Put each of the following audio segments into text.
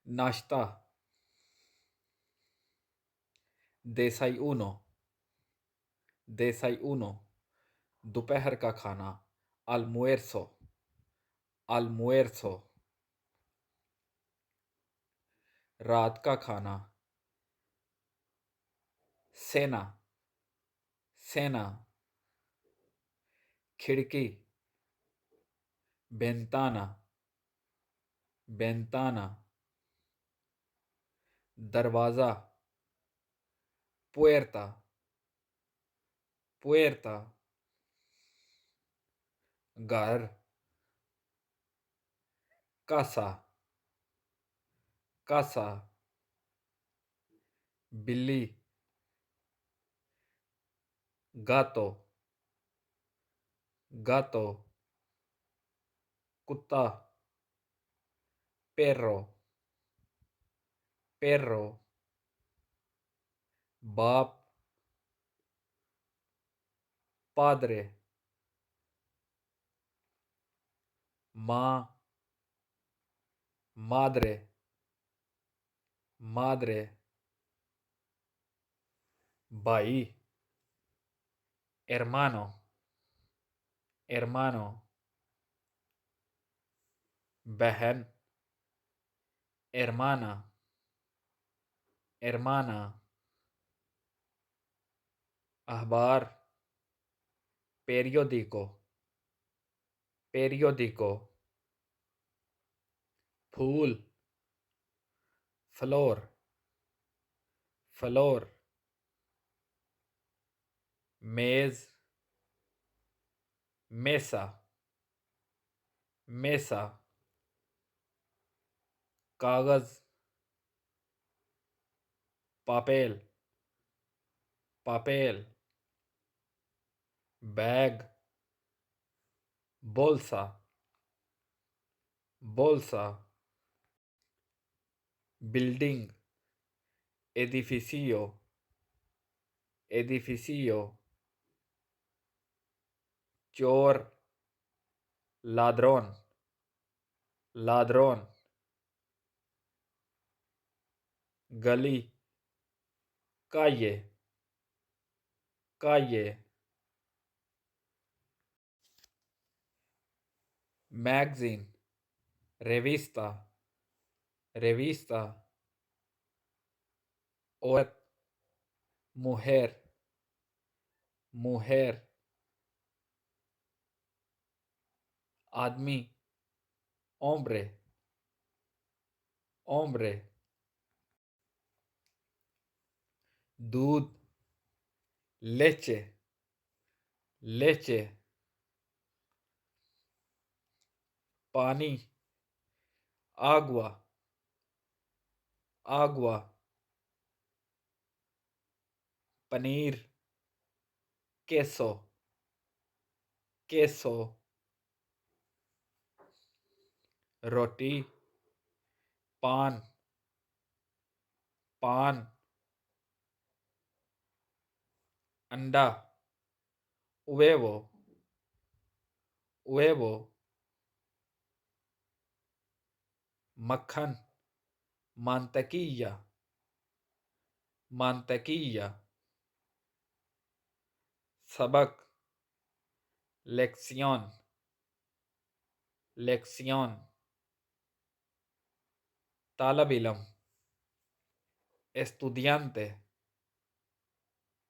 नाश्ता, desayuno, desayuno, दोपहर का खाना, almuerzo, almuerzo, रात का खाना, cena, cena, खिड़की, ventana, ventana, दरवाज़ा, puerta, puerta, घर, casa, casa, बिल्ली, gato, gato, कुत्ता, perro, perro, बाप, padre, माँ, madre, madre, भाई, hermano, hermano, बहन, hermana, hermana, अखबार, periódico, periódico, फूल, flor, flor, मेज, mesa, mesa, कागज, papel, papel, bag, bolsa, bolsa, building, edificio, edificio, चोर, ladrón, ladrón, गली, calle, calle, magazine, revista, revista, औरत, mujer, mujer, आदमी, hombre, hombre, दूध, leche, leche, पानी, agua, agua, paneer, queso, queso, रोटी, पान, पान, अंडा, huevo, huevo, मक्खन, mantequilla, mantequilla, सबक, lección, lección, तालब इलम, estudiante,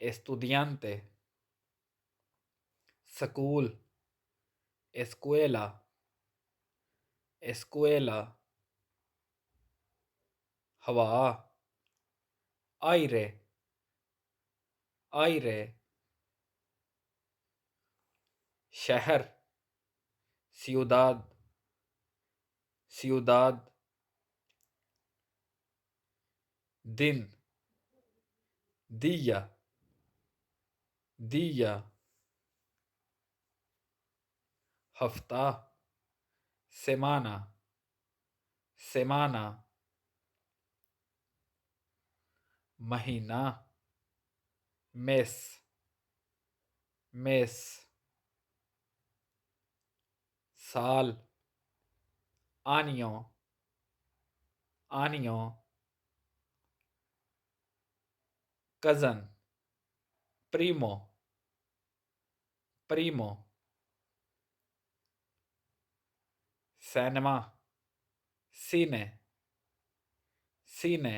estudiante, school, escuela, escuela, हवा, aire, aire, शहर, ciudad, ciudad, दिन, día, día, हफ्ता, semana, semana, महीना, mes, mes, साल, año, आनियो, कजन, प्रीमो, प्रीमो, सिनेमा, सीने, सीने,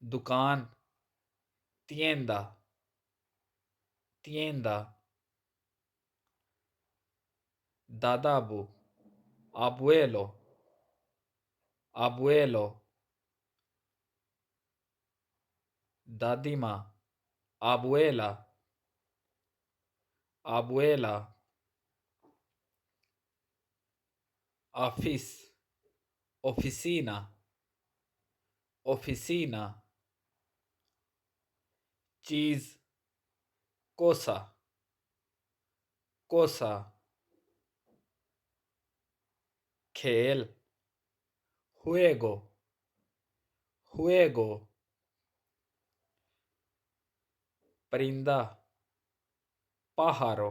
दुकान, tienda, tienda, दादाबू, abuelo, abuelo, दादी माँ, abuela, abuela, office, oficina, oficina, चीज, cosa, cosa, खेल, juego, juego, परिंदा, pájaro,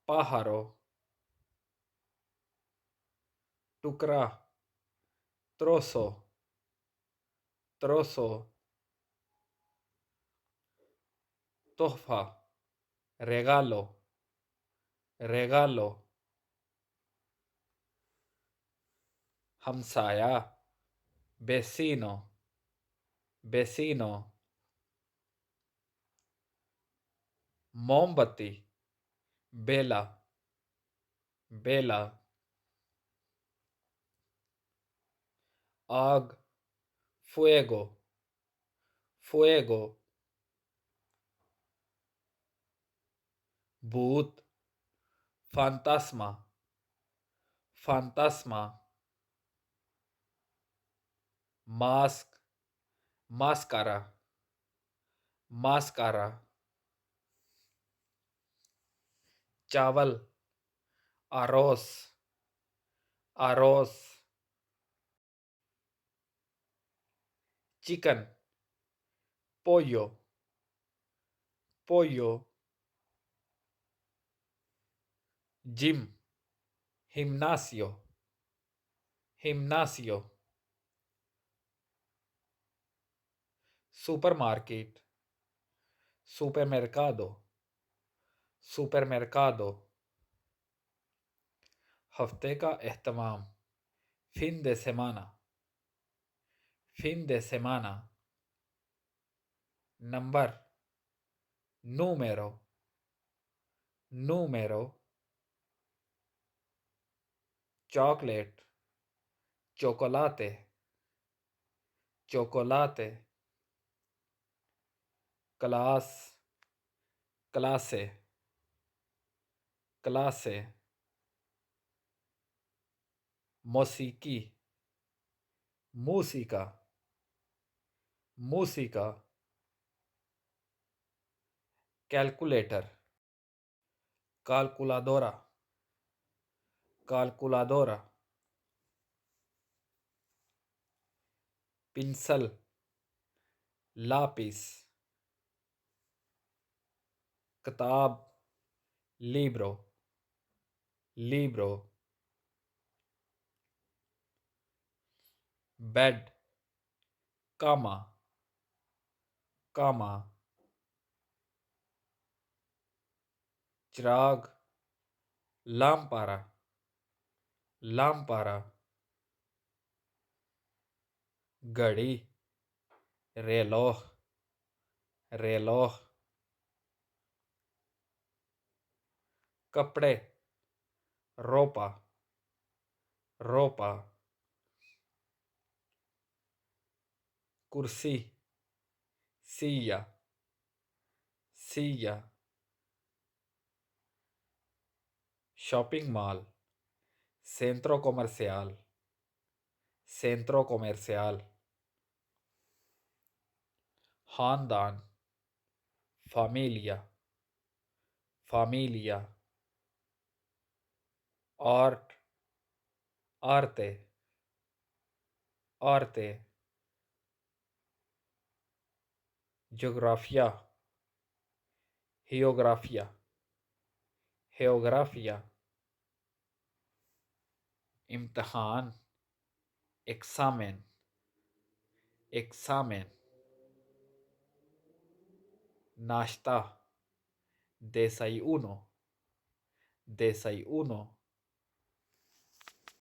pájaro, टुकड़ा, trozo, trozo, तोहफा, regalo, regalo, हमसाया, vecino, vecino, मोमबत्ती, बेला, बेला, आग, fuego, fuego, भूत, fantasma, fantasma, mask, máscara, máscara, चावल, arroz, arroz, chicken, pollo, pollo, gym, gimnasio, gimnasio, supermarket, supermercado, supermercado, हफ्ते का एहतमाम, fin de semana, fin de semana, number, número, número, chocolate, chocolate, chocolate, class, clase, clase, मौसीकी, música, música, calculator, calculadora, calculadora, पिंसल, lápiz, किताब, libro, libro, bed, cama, cama, चिराग, lámpara, lámpara, घड़ी, reloj, reloj, कपड़े, ropa, ropa, कुर्सी, silla, silla, shopping mall, centro comercial, centro comercial, खानदान, familia, familia, art, arte, arte, geografía, geografía, geografía, इम्तहान, examen, examen, नाश्ता, desayuno, desayuno,